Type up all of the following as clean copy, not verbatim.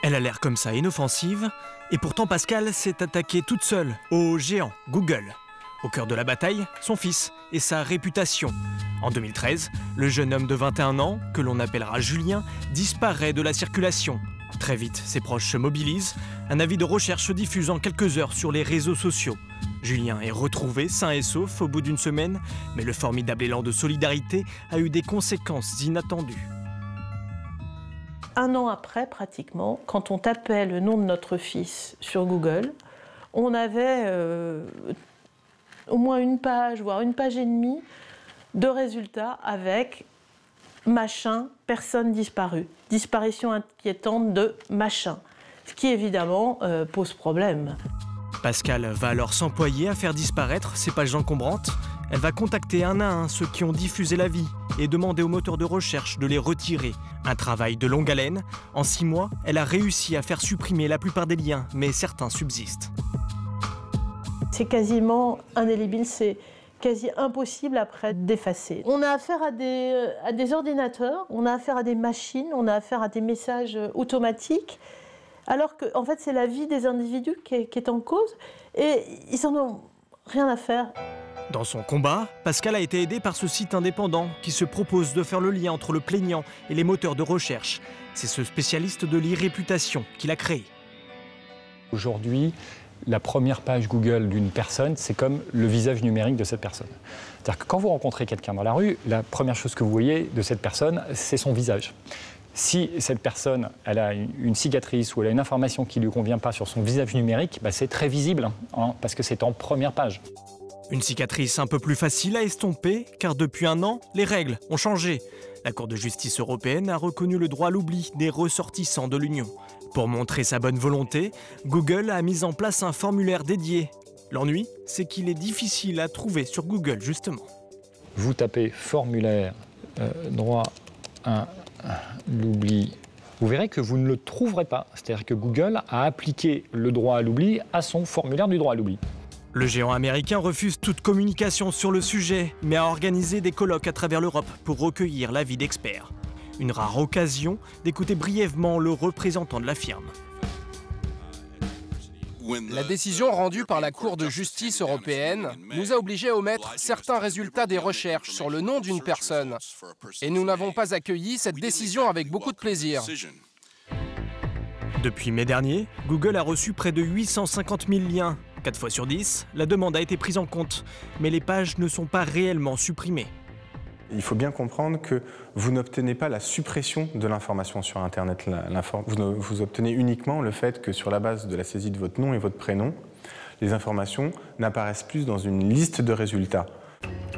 Elle a l'air comme ça inoffensive, et pourtant Pascal s'est attaquée toute seule au géant Google. Au cœur de la bataille, son fils et sa réputation. En 2013, le jeune homme de 21 ans, que l'on appellera Julien, disparaît de la circulation. Très vite, ses proches se mobilisent. Un avis de recherche se diffuse en quelques heures sur les réseaux sociaux. Julien est retrouvé sain et sauf au bout d'une semaine, mais le formidable élan de solidarité a eu des conséquences inattendues. Un an après, pratiquement, quand on tapait le nom de notre fils sur Google, on avait au moins une page, voire une page et demie de résultats avec machin, personne disparue. Disparition inquiétante de machin. Ce qui évidemment pose problème. Pascal va alors s'employer à faire disparaître ces pages encombrantes. Elle va contacter un à un ceux qui ont diffusé l'avis et demander au moteur de recherche de les retirer. Un travail de longue haleine. En 6 mois, elle a réussi à faire supprimer la plupart des liens, mais certains subsistent. C'est quasiment indélébile, c'est quasi impossible après d'effacer. On a affaire à des ordinateurs, on a affaire à des machines, on a affaire à des messages automatiques, alors que en fait, c'est la vie des individus qui est en cause et ils n'en ont rien à faire. Dans son combat, Pascal a été aidé par ce site indépendant qui se propose de faire le lien entre le plaignant et les moteurs de recherche. C'est ce spécialiste de l'e-réputation qui l'a créé. Aujourd'hui, la première page Google d'une personne, c'est comme le visage numérique de cette personne. C'est-à-dire que quand vous rencontrez quelqu'un dans la rue, la première chose que vous voyez de cette personne, c'est son visage. Si cette personne elle a une cicatrice ou elle a une information qui ne lui convient pas sur son visage numérique, bah c'est très visible, hein, parce que c'est en première page. Une cicatrice un peu plus facile à estomper, car depuis un an, les règles ont changé. La Cour de justice européenne a reconnu le droit à l'oubli des ressortissants de l'Union. Pour montrer sa bonne volonté, Google a mis en place un formulaire dédié. L'ennui, c'est qu'il est difficile à trouver sur Google, justement. Vous tapez formulaire droit à l'oubli. Vous verrez que vous ne le trouverez pas. C'est-à-dire que Google a appliqué le droit à l'oubli à son formulaire du droit à l'oubli. Le géant américain refuse toute communication sur le sujet, mais a organisé des colloques à travers l'Europe pour recueillir l'avis d'experts. Une rare occasion d'écouter brièvement le représentant de la firme. La décision rendue par la Cour de justice européenne nous a obligés à omettre certains résultats des recherches sur le nom d'une personne. Et nous n'avons pas accueilli cette décision avec beaucoup de plaisir. Depuis mai dernier, Google a reçu près de 850 000 liens. 4 fois sur 10, la demande a été prise en compte, mais les pages ne sont pas réellement supprimées. Il faut bien comprendre que vous n'obtenez pas la suppression de l'information sur Internet. Vous obtenez uniquement le fait que sur la base de la saisie de votre nom et votre prénom, les informations n'apparaissent plus dans une liste de résultats.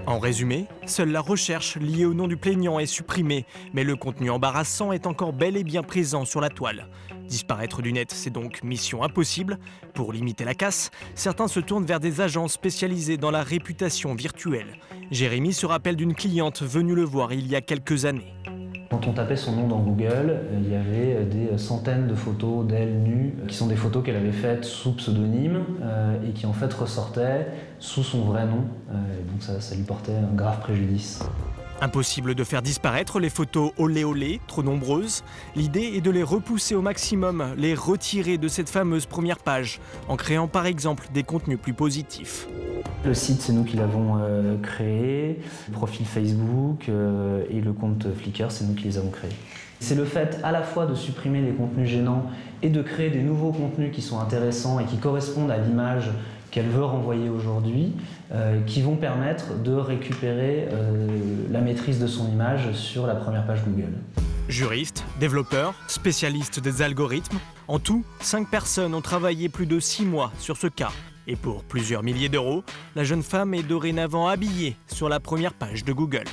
En résumé, seule la recherche liée au nom du plaignant est supprimée, mais le contenu embarrassant est encore bel et bien présent sur la toile. Disparaître du net, c'est donc mission impossible. Pour limiter la casse, certains se tournent vers des agences spécialisées dans la réputation virtuelle. Jérémy se rappelle d'une cliente venue le voir il y a quelques années. Quand on tapait son nom dans Google, il y avait des centaines de photos d'elle nue, qui sont des photos qu'elle avait faites sous pseudonyme et qui en fait ressortaient sous son vrai nom. Et donc ça lui portait un grave préjudice. Impossible de faire disparaître les photos olé olé, trop nombreuses. L'idée est de les repousser au maximum, les retirer de cette fameuse première page, en créant par exemple des contenus plus positifs. Le site, c'est nous qui l'avons créé, le profil Facebook et le compte Flickr, c'est nous qui les avons créés. C'est le fait à la fois de supprimer des contenus gênants et de créer des nouveaux contenus qui sont intéressants et qui correspondent à l'image qu'elle veut renvoyer aujourd'hui, qui vont permettre de récupérer la maîtrise de son image sur la première page Google. Juristes, développeurs, spécialistes des algorithmes, en tout, 5 personnes ont travaillé plus de 6 mois sur ce cas. Et pour plusieurs milliers d'euros, la jeune femme est dorénavant habillée sur la première page de Google.